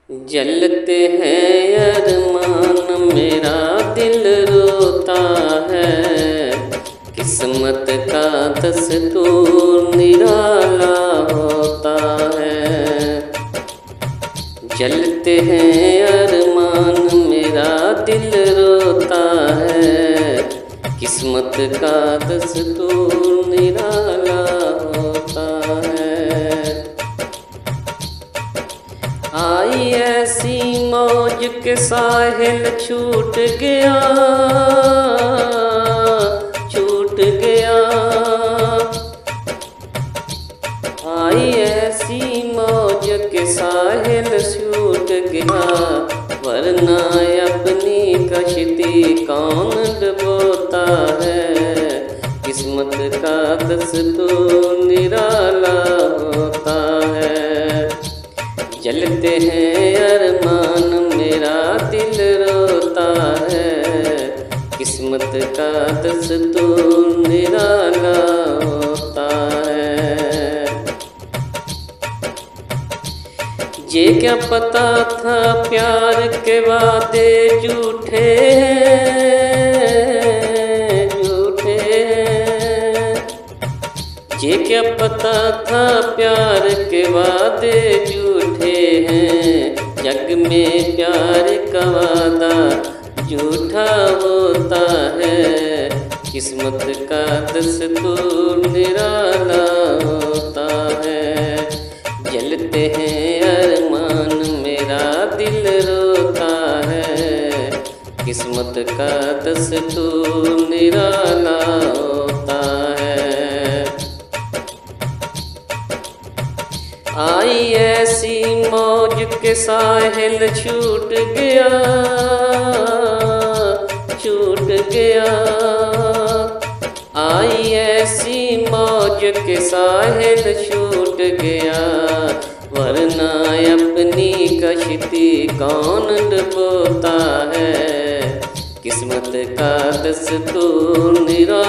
जलते हैं अरमान मेरा दिल रोता है, किस्मत का दस्तूर निराला होता है। जलते हैं अरमान मेरा दिल रोता है, किस्मत का दस्तूर निराला होता है। आई ऐसी मौज के साहिल छूट गया, छूट गया। आई ऐसी मौज के साहिल छूट गया, वरना अपनी कश्ती कौन डुबोता है। किस्मत का दस्तूर निराला होता है। जलते हैं अरमान मेरा दिल रोता है, किस्मत का दस्तूर निराला होता है। ये क्या पता था प्यार के वादे झूठे झूठे। ये क्या पता था प्यार के वादे झूठे हैं। जग में प्यार का वादा झूठा होता है, किस्मत का दस्तूर निराला होता है। जलते हैं अरमान मेरा दिल रोता है, किस्मत का दस्तूर निराला होता है। आई ऐसी मौज के साहिल छूट गया, छूट गया। आई ऐसी मौज के साहिल छूट गया, वरना अपनी कश्ती कौन डुबोता है। किस्मत का दस्तूर निराला